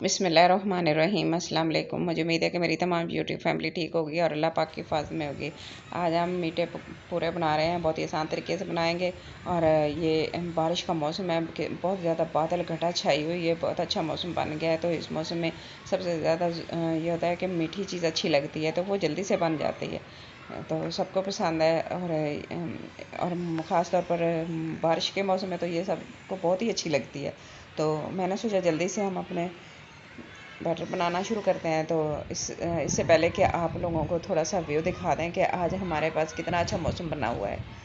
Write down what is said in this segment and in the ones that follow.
बिस्मिल्लाहिर्रहमानिर्रहीम। अस्सलाम वालेकुम। मुझे उम्मीद है कि मेरी तमाम यूट्यूब फैमिली ठीक होगी और अल्लाह पाक की हिफाज़त में होगी। आज हम मीठे पूरे बना रहे हैं, बहुत ही आसान तरीके से बनाएंगे। और ये बारिश का मौसम है कि बहुत ज़्यादा बादल घटा छाई हुई है, बहुत अच्छा मौसम बन गया है। तो इस मौसम में सबसे ज़्यादा ये होता है कि मीठी चीज़ अच्छी लगती है, तो वो जल्दी से बन जाती है, तो सबको पसंद है। और ख़ास तौर पर बारिश के मौसम में तो ये सबको बहुत ही अच्छी लगती है। तो मैंने सोचा जल्दी से हम अपने बैटर बनाना शुरू करते हैं। तो इससे पहले कि आप लोगों को थोड़ा सा व्यू दिखा दें कि आज हमारे पास कितना अच्छा मौसम बना हुआ है।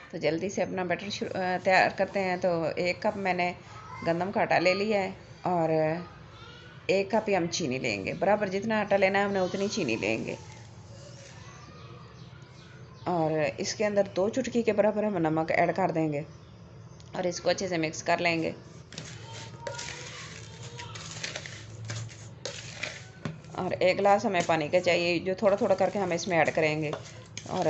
तो जल्दी से अपना बैटर तैयार करते हैं। तो 1 कप मैंने गंदम का आटा ले लिया है और 1 कप ही हम चीनी लेंगे। बराबर जितना आटा लेना है हमने उतनी चीनी लेंगे। और इसके अंदर 2 चुटकी के बराबर हम नमक ऐड कर देंगे और इसको अच्छे से मिक्स कर लेंगे। और 1 गिलास हमें पानी का चाहिए, जो थोड़ा थोड़ा करके हम इसमें ऐड करेंगे। और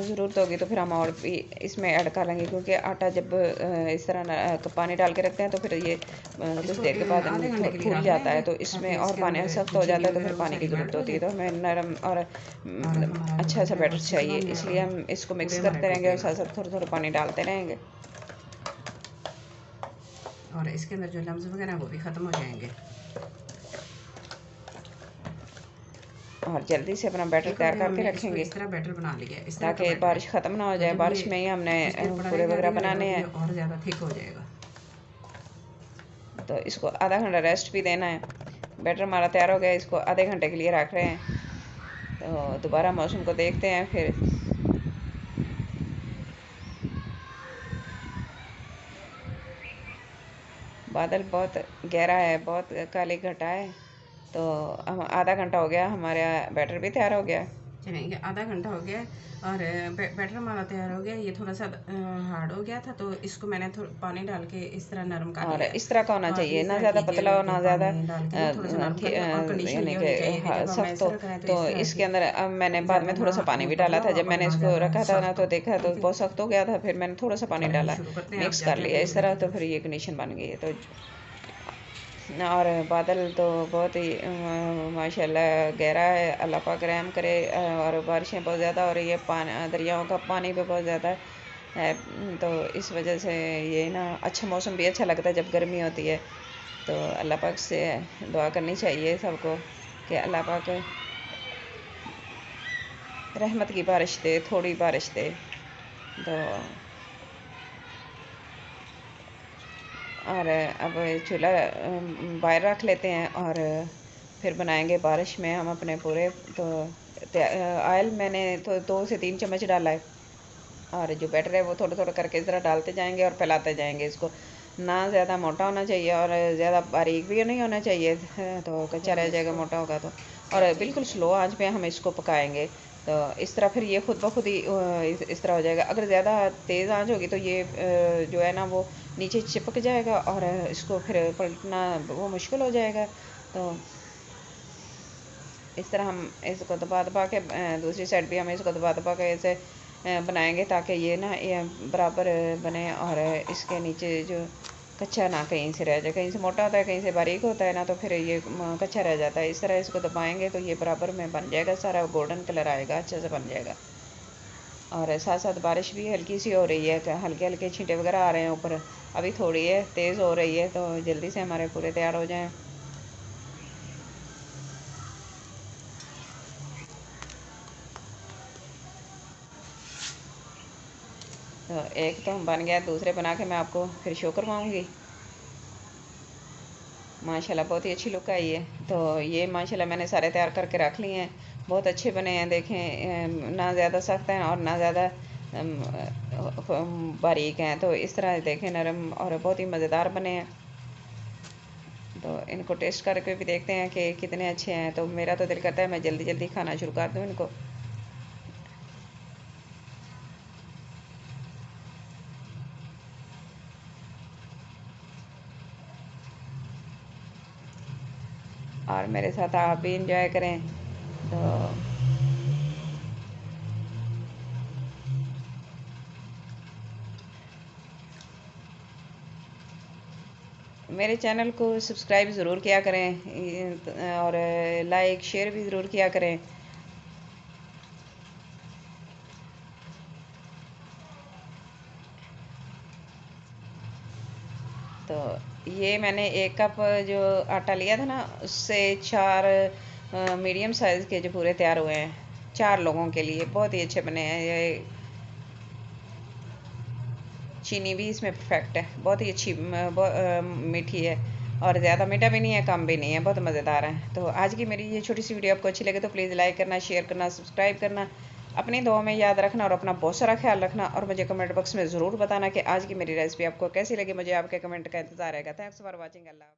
ज़रूरत होगी तो फिर हम और भी इसमें ऐड कर लेंगे, क्योंकि आटा जब इस तरह पानी डाल के रखते हैं तो फिर ये कुछ देर के बाद फूल जाता है, तो इसमें और पानी सख्त हो जाता है, तो फिर पानी की ज़रूरत होती है। तो हमें नरम और अच्छा सा बैटर चाहिए, इसलिए हम इसको मिक्स करते रहेंगे और साथ साथ थोड़ा थोड़ा पानी डालते रहेंगे। और इसके अंदर जो लम्स वगैरह वो भी ख़त्म हो जाएंगे। और जल्दी से अपना बैटर तैयार करके रखेंगे, इस तरह बैटर बना लिया है, ताकि बारिश ख़त्म ना हो जाए। बारिश में ही हमने पूरे वगैरह बनाने हैं, और ज़्यादा थिक हो जाएगा। तो इसको आधा घंटा रेस्ट भी देना है। बैटर हमारा तैयार हो गया, इसको आधे घंटे के लिए रख रहे हैं। तो दोबारा मौसम को देखते हैं फिर। बादल बहुत गहरा है, बहुत काली घटा है। तो हम आधा घंटा हो गया, हमारा बैटर भी तैयार हो गया। चलेंगे, आधा घंटा हो गया और बैटर हमारा तैयार हो गया। ये थोड़ा सा हार्ड हो गया था, तो इसको मैंने पानी डाल के इस तरह नरम कर लिया। और इस तरह का होना चाहिए, ना ज़्यादा पतला हो ना ज़्यादा यानी कि सख्त हो। तो इसके अंदर अब मैंने बाद में थोड़ा सा पानी भी डाला था। जब मैंने इसको रखा था ना, तो देखा तो बहुत सख्त हो गया था, फिर मैंने थोड़ा सा पानी डाला, मिक्स कर लिया इस तरह, तो फिर ये कंडीशन बन गई है। तो और बादल तो बहुत ही माशाल्लाह गहरा है, अल्लाह पाक रहम करे। और बारिशें बहुत ज़्यादा हो रही है, दरियाओं का पानी भी बहुत ज़्यादा है। तो इस वजह से ये ना अच्छा मौसम भी अच्छा लगता है जब गर्मी होती है। तो अल्लाह पाक से दुआ करनी चाहिए सबको कि अल्लाह पाक रहमत की बारिश दे, थोड़ी बारिश दे। तो और अब चूल्हा बाहर रख लेते हैं और फिर बनाएंगे बारिश में हम अपने पूरे। तो ऑयल मैंने तो 2 से 3 चम्मच डाला है, और जो बैटर है वो थोड़ा थोड़ा करके इस तरह डालते जाएंगे और फैलाते जाएंगे। इसको ना ज़्यादा मोटा होना चाहिए और ज़्यादा बारीक भी नहीं होना चाहिए, तो कच्चा रह जाएगा मोटा होगा तो। और बिल्कुल स्लो आंच पे हम इसको पकाएंगे। तो इस तरह फिर ये खुद ब खुद ही इस तरह हो जाएगा। अगर ज़्यादा तेज़ आंच होगी तो ये जो है ना वो नीचे चिपक जाएगा और इसको फिर पलटना वो मुश्किल हो जाएगा। तो इस तरह हम इसको दबा दबा के दूसरी साइड भी हम इसको दबा दबा के ऐसे बनाएंगे, ताकि ये ना ये बराबर बने और इसके नीचे जो कच्चा ना कहीं से रह जाए। कहीं से मोटा होता है, कहीं से बारीक होता है ना, तो फिर ये कच्चा रह जाता है। इस तरह इसको दबाएंगे तो ये बराबर में बन जाएगा, सारा गोल्डन कलर आएगा, अच्छे से बन जाएगा। और साथ साथ बारिश भी हल्की सी हो रही है, हल्के हल्के छींटे वगैरह आ रहे हैं ऊपर। अभी थोड़ी है, तेज़ हो रही है, तो जल्दी से हमारे पूरे तैयार हो जाएँ। तो एक तो बन गया, दूसरे बना के मैं आपको फिर शो करवाऊँगी। माशाल्लाह बहुत ही अच्छी लुक आई है। तो ये माशाल्लाह मैंने सारे तैयार करके रख लिए हैं। बहुत अच्छे बने हैं, देखें ना ज़्यादा सख्त हैं और ना ज़्यादा बारीक हैं। तो इस तरह देखें नरम और बहुत ही मज़ेदार बने हैं। तो इनको टेस्ट करके भी देखते हैं कि कितने अच्छे हैं। तो मेरा तो दिल करता है मैं जल्दी जल्दी खाना शुरू कर दूँ इनको। और मेरे साथ आप भी इंजॉय करें। तो मेरे चैनल को सब्सक्राइब ज़रूर किया करें और लाइक शेयर भी ज़रूर किया करें। तो ये मैंने 1 कप जो आटा लिया था ना, उससे 4 मीडियम साइज़ के जो पूरे तैयार हुए हैं 4 लोगों के लिए। बहुत ही अच्छे बने हैं ये। चीनी भी इसमें परफेक्ट है, बहुत ही अच्छी मीठी है और ज़्यादा मीठा भी नहीं है, कम भी नहीं है, बहुत मज़ेदार है। तो आज की मेरी ये छोटी सी वीडियो आपको अच्छी लगे तो प्लीज़ लाइक करना, शेयर करना, सब्सक्राइब करना। अपनी दुआ में याद रखना और अपना बहुत सारा ख्याल रखना। और मुझे कमेंट बॉक्स में ज़रूर बताना कि आज की मेरी रेसिपी आपको कैसी लगी। मुझे आपके कमेंट का इंतज़ार रहेगा। Thanks for watching. अल्लाह।